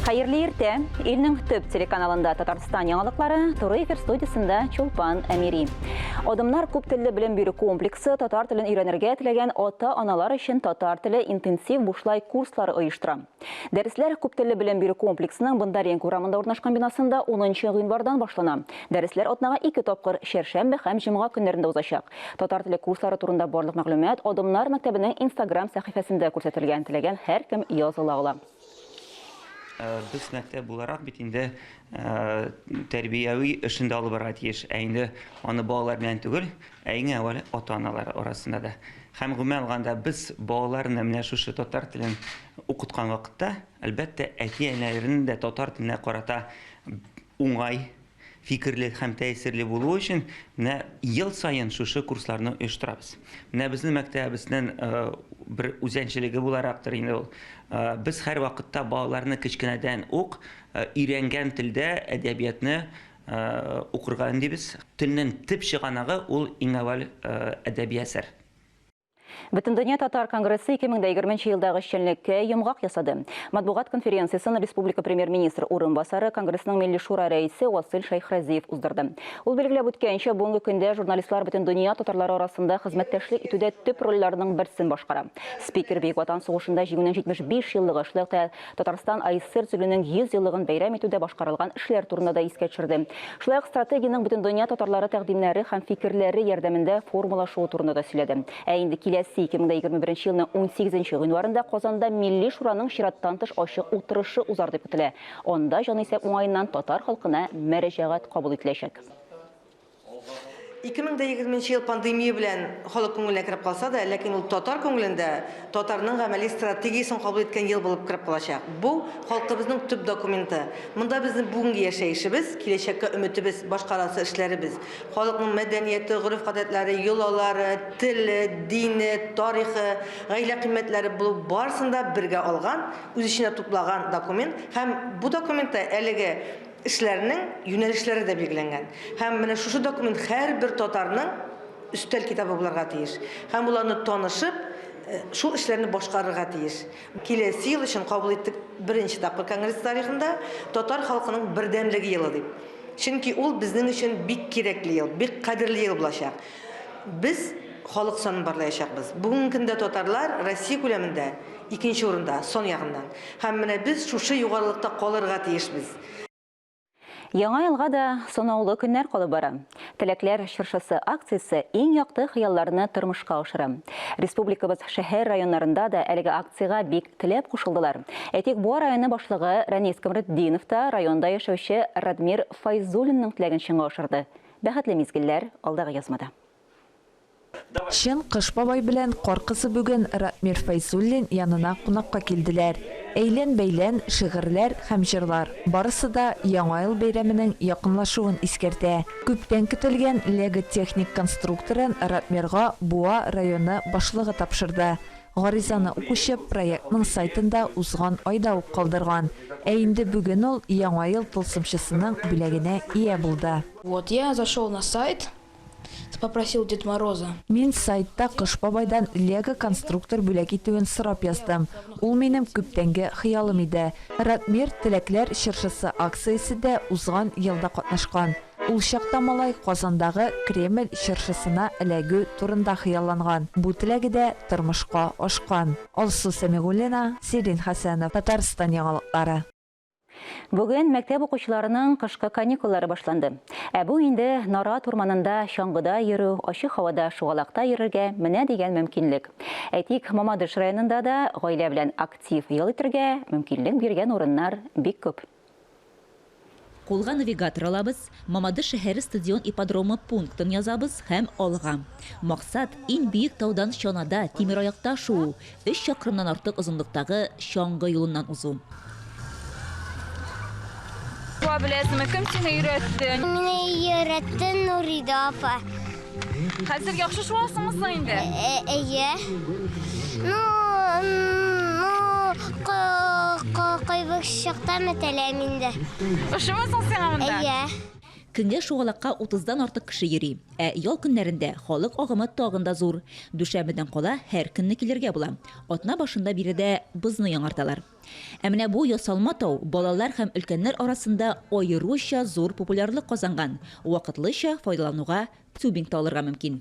Hayırlı erте, ilning tüp telekanalında Tatarstan yanılıkları, Turu Efer Studiyasında Çulpan Emiri. Odamlar Köp Tilli Bilim Biri Kompleksi Tatar tilin öğrenirge tilegen ota-analar için Tatar tili intensiv buшлай kursları uyuşturan. Dersler Köp Tilli Bilim Biri Kompleksinin Bındaryen kuramında ornaşkan binasında 10. günvardan başlanan. Dersler otnağa 2 topqır şerşembe hem jimğa günlerinde uzlaşak. Tatar tili kursları turunda borlıq məlumat Odamlar Maktabının Instagram sahifasında көрсөтүлгөн tilegen her kim yazıla. Biz məktəb olaraq bitində tərbiyyəvi işində alıb baratiyiş. Əyində onu bağlar bilan түгел, әйін əvvəl ota-analar arasında da. Həm gümən alğanda biz bağlarını mənə şu tatar tilini oxutqan vaxtda, əlbəttə əti-ənələrin də tatar tilinə qarata oңай, fikirli hem tesirli bulduğu için yıl sayın şu kurslarını uyuşturabız. Bizim məktəbimizin bir üzənçiligi bularaktır. Biz her vakitte bağlarını kiçkinədən öyrənген tildə ədəbiyyatını okurgan deybiz. Tilinin tip çıqanağı ol ən əvvəl ədəbi əsər. Bütün Dünya Tatar Kongresi 2020 yılдағы işçilikке yumğaq yasadı. Matbuat konferensiyasını Respublika Premier-Ministr Orunbasarı Kongresinin Milli Şura reisi Vasil Şayxraziyev uzdurdu. Ol belgilep ötkençe bugungi günde jurnalistlar bütün dünya tatarları arasında hizmetteşlik etüde tüp rollarının birsin başkara. Spiker Beyik Vatan Soğuşunda 75 yıllığı işlikte Tatarstan ASR Tülünün 100 yıllığın bayram etüde başkarılgan işler turunda da iske çirdi. Şulayaq strateginin bütün dünya tatarları təqdimləri hem fikirleri yardımında formula şoу turunda da söyledi. Әйінді келесі 2021 yılının 18. günvarında Qozanda Milli Şuranın şirattan tış aşıq oturışı uzardı kütüle. Onda canı ise oңайынан Tatar halkına mərəcəğat kabul edilecek. 2020 yıl pandemiya bilen halk көңіліне kirip kalsa da, lakin ул Tatar көңілінде Tatarның әмәли стратегиясын kabul etken yıl болып kirip kalacak. Bu halkımızın tüp dokumenti. Bunda bizim bugünkü yaşayışımız, kileşekka ümitimiz, başkarası işlerimiz. Halkın medeniyeti, guruf adetleri, yolaları, tili, dini, tarihi, gayle kıymetleri bulup barısında birge algan, öz içine toplagan dokument. Hem bu dokumentte elege işlerinin yönelişleri de belgilengen. Hem mene şu dokument her bir Tatarның üstel kitabı bularga tiyiş. Hem bularını tanışıp şu işlerini başkarırga tiyiş. Kelesi yıl için kabul ettik birinci tapır Kongres tarihinde Tatar halkının birdemligi yılı deyip. Çünkü ol bizning için bik kerekli yıl, bik kadirli yıl bulaşak. Biz halk sanını barlayacakbız. Bugünkünde Tatarlar Rossiya ko'lamida ikinci orunda, son yağından. Hem mene biz şu yukarılıkta kalırga tiyişbiz. Яңа йылга да санаулы көннәр калып бара. Теләкләр чыршысы акциясы иң якты хыялларны тормышка ашыра. Республикабыз шәһәр районнарында да әлеге акцияга бик теләп кушылдылар. Әйтик, бу районы башлыгы Ранис Камретдинов та районда яшәүче Радмир Файзуллинның теләген чынга ашырды. Бәхетле мизгелләр алдагы язмада. Чын Кыш бабай белән каркысы бүген Радмир Файзуллин янына кунакка килделәр. Әйлән-бәйлән шигырьләр һәм җырлар. Барысы да Яңа ел бәйрәменең якынлашуын искәртә. Күптән көтелгән Лего техник конструкторын Радмирга Буа районы башлыгы тапшырды. Гаризаны укучы проектның сайтында узган айда ук калдырган. Ә инде бүген ул Яңа ел тылсымчысының бүләгенә ия булды. Вот я зашел на сайт, попросил Дед Мороза. Мин сайтта Кыш бабайдан Лего конструктор бүләк итүен сорап яздым. Ул минем күптәнге хыялым иде. Радмир теләкләр чыршысы акциясе дә узган елда катнашкан. Ул чакта малай Казандагы Кремль чыршысына эләгү турында хыялланган. Бу теләге дә тормышка ашкан. Алсу Сәмигуллина, Сирин Хәсәнов, Татарстан яңалыклары. Бүген мәктәп укучыларының кышкы каникуллары башланды. Бу инде Нарат урманында чаңгыда йөрү, ачык һавада шугалакта йөрергә менә дигән мөмкинлек. Әйтик, Мамадыш районында да гаилә белән актив ял итәргә мөмкинлек биргән урыннар бик күп. Қолға навигатор алабыз, Мамадыш шәһәре стадион ипподромы пунктын язабыз һәм алга. Мақсат иң биек таудан чанада тимер аякта шуу, 3 чакрымнан артык озынлыктагы чаңгы юлыннан узу. Bilesimi kim seni öğretti? Beni öğretti Nurida apa. Hazır yaxşı şuasınız indi? İyi. Koybuk şakta meteleminde. Uşumuzun sen amında? İyi. Көнгә шугалакка 30-дан артык кеше йөри. Ял көннәрендә халык агымы тагында зур. Дүшәмбедән кала һәр көнне килергә була. Атна башында биредә бызны яңарталар. Менә бу ясалма тау балалар һәм өлкәннәр арасында аеруча зур популярлык казанган. Вакытлыча файдалануга тюбинг алырга мөмкин.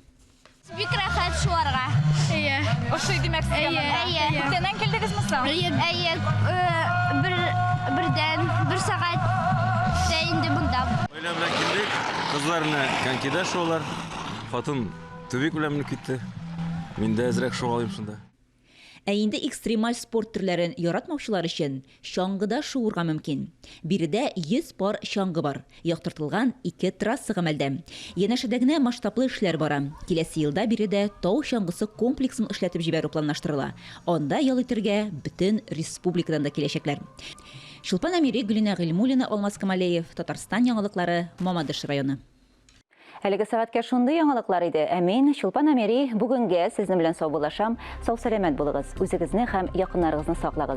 Бик рәхәт шуларга. Ошый димәк сезгә. Күптәннән килдегезме соң? Бер сәгать инде монда. Oila bilan keldik. Qizlarni konkida sho'lar. Xotin tubik bilan minib ketdi. Menda azroq sho'g'alayim shunda. Инде экстремаль спорт төрләрен яратмаучылар өчен шаңгыда шуырга мөмкин. Биредә 100 пар шаңгы бар. Яктыртылган 2 трасса гамәлдә. Янәшәдә генә масштаблы эшләр бара. Киләсе елда биредә тау шаңгысы комплексын эшләтеп җибәрү планлаштырыла. Анда ял итәргә бөтен республикадан да киләчәкләр. Шулпан Амири, Гөлинә Гыйльмуллина, Алмаз Камалеев, Татарстан яңалыклары, Мамадыш районы. Әлеге сәгатькә шундый яңалыклар иде. Мин Шулпан Амири бүгенгә сезнең белән сау булашам. Сау сәламәт булыгыз. Үзегезне һәм якыннарыгызны саклагыз.